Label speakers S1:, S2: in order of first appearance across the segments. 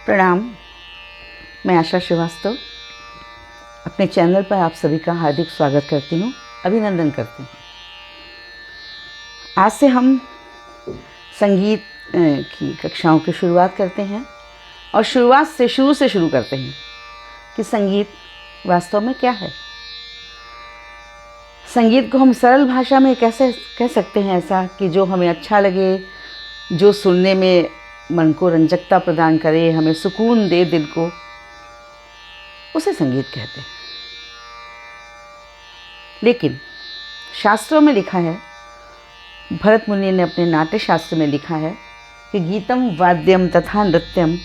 S1: प्रणाम। मैं आशा श्रीवास्तव अपने चैनल पर आप सभी का हार्दिक स्वागत करती हूँ, अभिनंदन करती हूँ। आज से हम संगीत की कक्षाओं की शुरुआत करते हैं और शुरू से शुरू करते हैं कि संगीत वास्तव में क्या है। संगीत को हम सरल भाषा में कैसे कह सकते हैं ऐसा कि जो हमें अच्छा लगे, जो सुनने में मन को रंजकता प्रदान करे, हमें सुकून दे दिल को, उसे संगीत कहते हैं। लेकिन शास्त्रों में लिखा है, भरत मुनि ने अपने नाट्य शास्त्र में लिखा है कि गीतम वाद्यम तथा नृत्यम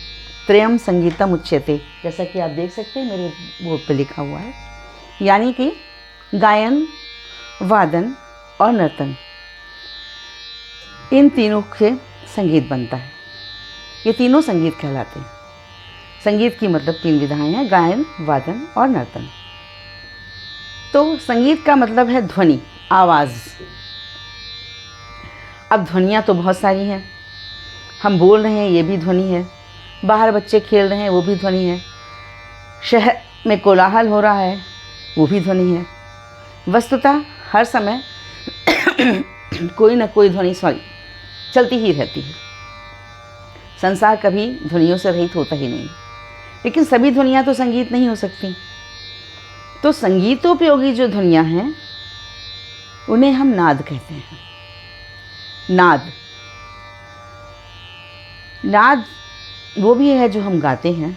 S1: त्रयम संगीतम उच्यते। जैसा कि आप देख सकते हैं मेरे बोर्ड पे लिखा हुआ है, यानी कि गायन, वादन और नर्तन, इन तीनों से संगीत बनता है। ये तीनों संगीत कहलाते हैं। संगीत की मतलब तीन विधाएं हैं, गायन, वादन और नर्तन। तो संगीत का मतलब है ध्वनि, आवाज़। अब ध्वनियाँ तो बहुत सारी हैं। हम बोल रहे हैं, ये भी ध्वनि है। बाहर बच्चे खेल रहे हैं, वो भी ध्वनि है। शहर में कोलाहल हो रहा है, वो भी ध्वनि है। वस्तुतः हर समय कोई ना कोई ध्वनि चलती ही रहती है। संसार कभी ध्वनियों से रहित होता ही नहीं। लेकिन सभी ध्वनियाँ तो संगीत नहीं हो सकती। तो संगीतोपयोगी जो ध्वनियाँ हैं उन्हें हम नाद कहते हैं। नाद वो भी है जो हम गाते हैं,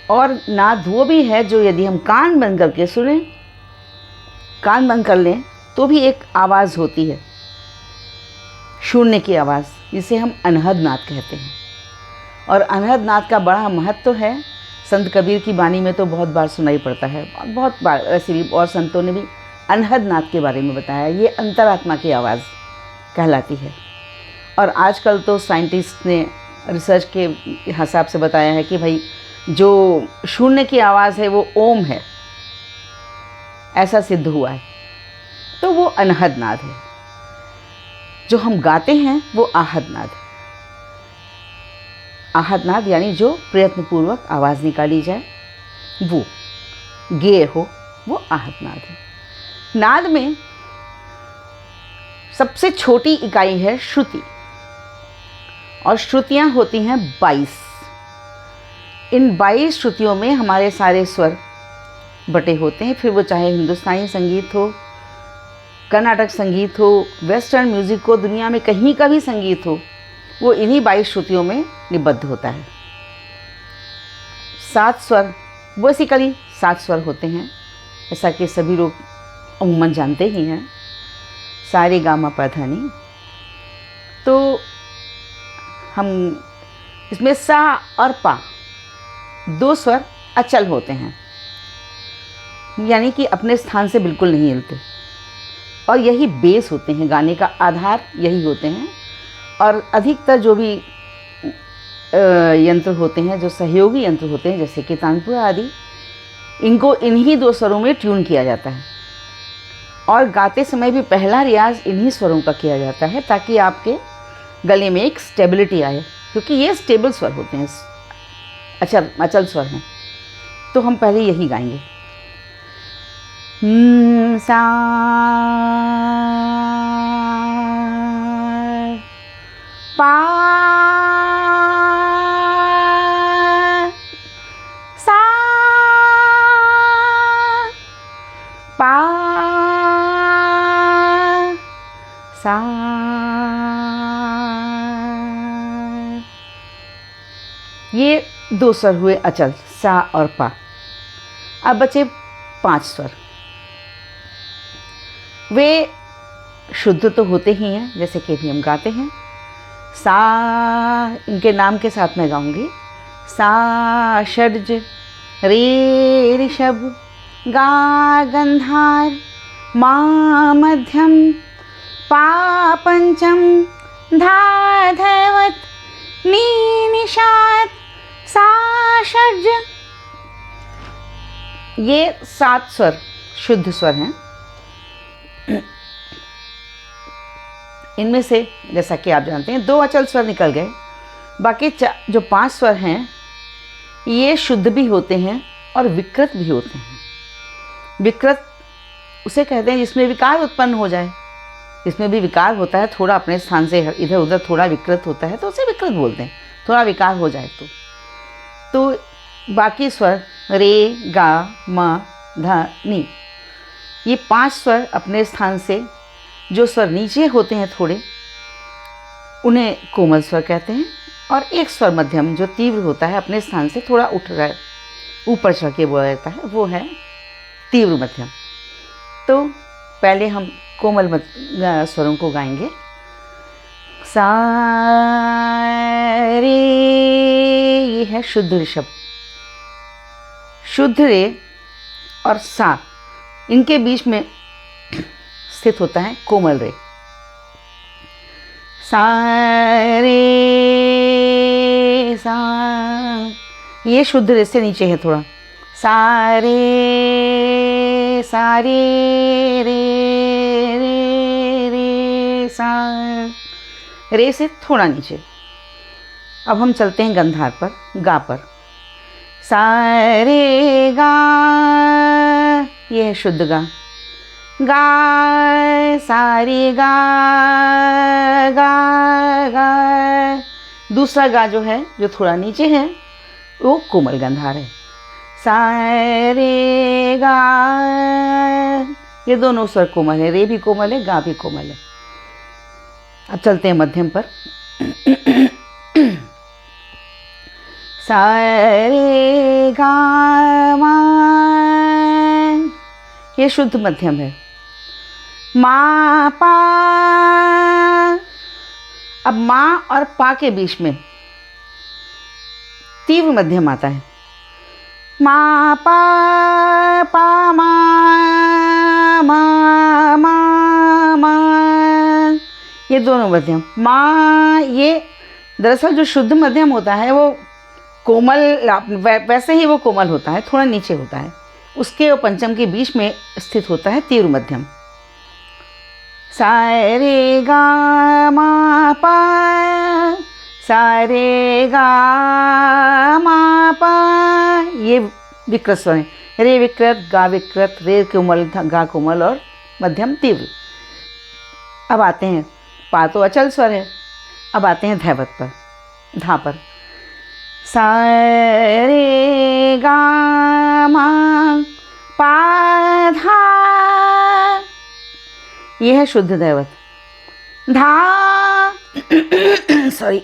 S1: और नाद वो भी है जो यदि हम कान बंद करके सुने, कान बंद कर लें तो भी एक आवाज़ होती है, शून्य की आवाज़, जिसे हम अनहद नाद कहते हैं। और अनहद नाद का बड़ा महत्व है। संत कबीर की वाणी में तो बहुत बार सुनाई पड़ता है, बहुत बार ऐसे भी, और संतों ने भी अनहद नाद के बारे में बताया। ये अंतरात्मा की आवाज़ कहलाती है। और आजकल तो साइंटिस्ट ने रिसर्च के हिसाब से बताया है कि भाई जो शून्य की आवाज़ है वो ओम है, ऐसा सिद्ध हुआ है। तो वो अनहद नाद है। जो हम गाते हैं वो आहद नाद है। आहद नाद यानी जो प्रयत्नपूर्वक आवाज़ निकाली जाए, वो गेय हो, वो आहद नाद है। नाद में सबसे छोटी इकाई है श्रुति, और श्रुतियाँ होती हैं 22। इन 22 श्रुतियों में हमारे सारे स्वर बटे होते हैं। फिर वो चाहे हिंदुस्तानी संगीत हो, कर्नाटक संगीत हो, वेस्टर्न म्यूज़िक हो, दुनिया में कहीं का भी संगीत हो, वो इन्हीं 22 श्रुतियों में निबद्ध होता है। 7 स्वर, बेसिकली 7 स्वर होते हैं, ऐसा कि सभी लोग अमूमन जानते ही हैं। सा रे गा मा पा धा नी। तो हम इसमें सा और पा, 2 स्वर अचल होते हैं, यानी कि अपने स्थान से बिल्कुल नहीं हिलते, और यही बेस होते हैं, गाने का आधार यही होते हैं। और अधिकतर जो भी यंत्र होते हैं, जो सहयोगी यंत्र होते हैं, जैसे कि तानपुरा आदि, इनको इन्हीं 2 स्वरों में ट्यून किया जाता है। और गाते समय भी पहला रियाज इन्हीं स्वरों का किया जाता है, ताकि आपके गले में एक स्टेबिलिटी आए, क्योंकि ये स्टेबल स्वर होते हैं, अचल स्वर हैं। तो हम पहले यही गाएंगे। सा पा सा पा सा। ये 2 स्वर हुए अचल, सा और पा। अब बचे 5 स्वर। वे शुद्ध तो होते ही हैं, जैसे कि अभी हम गाते हैं। सा, इनके नाम के साथ मैं गाऊंगी। सा षड्ज, रे ऋषभ, गा गंधार, मा मध्यम, पा पंचम, धा धैवत, नी निषाद, सा षड्ज। ये 7 स्वर शुद्ध स्वर हैं। इनमें से जैसा कि आप जानते हैं 2 अचल स्वर निकल गए, बाकी जो 5 स्वर हैं ये शुद्ध भी होते हैं और विकृत भी होते हैं। विकृत उसे कहते हैं जिसमें विकार उत्पन्न हो जाए, जिसमें भी विकार होता है, थोड़ा अपने स्थान से इधर उधर थोड़ा विकृत होता है तो उसे विकृत बोलते हैं, थोड़ा विकार हो जाए तो बाकी स्वर रे, गा, म, ध, नि, ये 5 स्वर अपने स्थान से जो स्वर नीचे होते हैं थोड़े, उन्हें कोमल स्वर कहते हैं। और एक स्वर मध्यम जो तीव्र होता है, अपने स्थान से थोड़ा उठ रहा है, ऊपर चढ़ के बोला जाता है, वो है तीव्र मध्यम। तो पहले हम कोमल स्वरों को गाएंगे। सा रे, ये है शुद्ध ऋषभ। शुद्ध रे और सा, इनके बीच में स्थित होता है कोमल रे। सा रे सा, ये शुद्ध रे से नीचे है थोड़ा। सा रे रे रे रे सा, रे से थोड़ा नीचे। अब हम चलते हैं गंधार पर, गा पर। सा रे गा, ये है शुद्ध गा। गा सा रे गा, गा गा। दूसरा गा जो है, जो थोड़ा नीचे है, वो कोमल गंधार है। सा रे गा, ये दोनों स्वर कोमल है, रे भी कोमल है, गा भी कोमल है। अब चलते हैं मध्यम पर। सा रे गा मा, ये शुद्ध मध्यम है। मा पा, अब माँ और पा के बीच में तीव्र मध्यम आता है। मा पा पा मा मा मा मा, ये दोनों मध्यम। माँ, ये दरअसल जो शुद्ध मध्यम होता है वो कोमल, वैसे ही वो कोमल होता है, थोड़ा नीचे होता है, उसके और पंचम के बीच में स्थित होता है तीव्र मध्यम। सा रे गा मा पा, सा रे गा मा पा, ये विकृत स्वर है। रे विकृत, गा विकृत, रे कोमल, गा कोमल और मध्यम तीव्र। अब आते हैं, पा तो अचल स्वर है। अब आते हैं धैवत पर, धा पर। सा रे गा मा पा धा, ये है शुद्ध दैवत। धा सॉरी,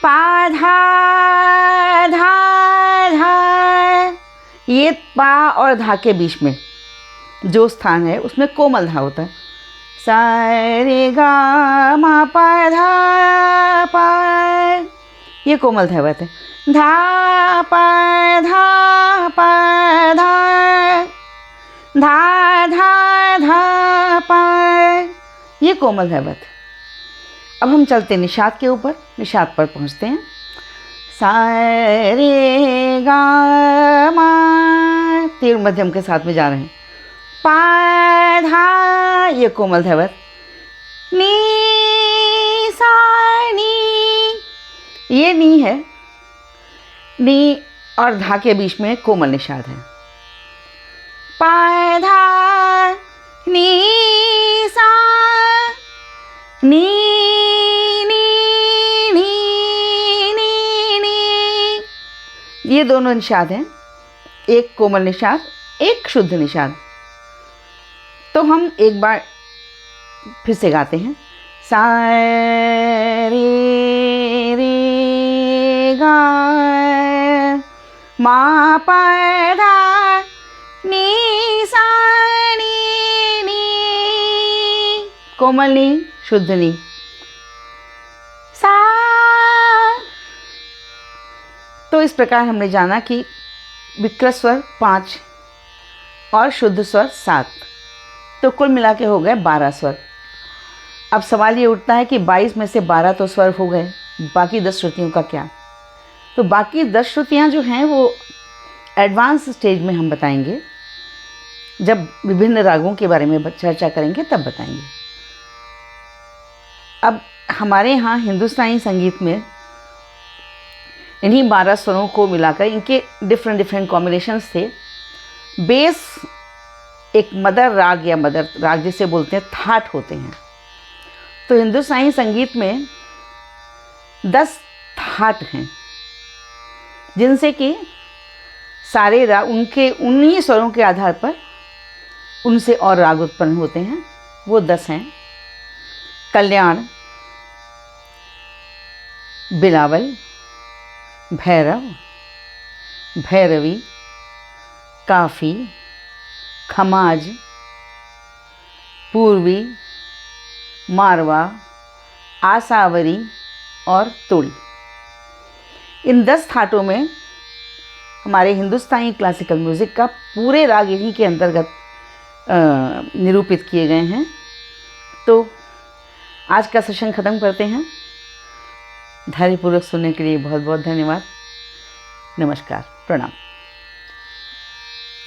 S1: पा धा धा धा, ये पा और धा के बीच में जो स्थान है उसमें कोमल धा होता है। सा रे गा मा पा धा पा, ये कोमल दैवत है। धा पा धा पा धा, धा धा धा पा, ये कोमल दैवत है। अब हम चलते निषाद के ऊपर, निषाद पर पहुंचते हैं। सा रे गा मा, तीव्र मध्यम के साथ में जा रहे हैं। पा धा, ये कोमल दैवत। नी सा नी, ये नी है, नी और धा के बीच में कोमल निषाद है। पा धा नी सा नी नी नी नी नी, ये दोनों निषाद हैं, एक कोमल निषाद, एक शुद्ध निषाद। तो हम एक बार फिर से गाते हैं। सा रे रे गा मा पा धा नी सा नी नी, कोमल नी, शुद्ध नी। सा, तो इस प्रकार हमने जाना कि विकृत स्वर 5 और शुद्ध स्वर 7, तो कुल मिला के हो गए 12 स्वर। अब सवाल ये उठता है कि 22 में से 12 तो स्वर हो गए, बाकी 10 श्रुतियों का क्या? तो बाकी 10 श्रुतियाँ जो हैं वो एडवांस स्टेज में हम बताएंगे, जब विभिन्न रागों के बारे में चर्चा करेंगे तब बताएंगे। अब हमारे यहाँ हिंदुस्तानी संगीत में इन्हीं 12 स्वरों को मिलाकर इनके डिफरेंट डिफरेंट कॉम्बिनेशंस थे। बेस एक मदर राग या मदर राग जिसे बोलते हैं थाट होते हैं। तो हिंदुस्तानी संगीत में 10 थाट हैं, जिनसे कि सारे राग उनके उन्हीं स्वरों के आधार पर उनसे और राग उत्पन्न होते हैं। वो 10 हैं: कल्याण, बिलावल, भैरव, भैरवी, काफ़ी, खमाज, पूर्वी, मारवा, आसावरी और तोड़ी। इन 10 थाटों में हमारे हिंदुस्तानी क्लासिकल म्यूज़िक का पूरे राग इन्हीं के अंतर्गत निरूपित किए गए हैं। तो आज का सेशन ख़त्म करते हैं। धैर्यपूर्वक सुनने के लिए बहुत बहुत धन्यवाद। नमस्कार, प्रणाम।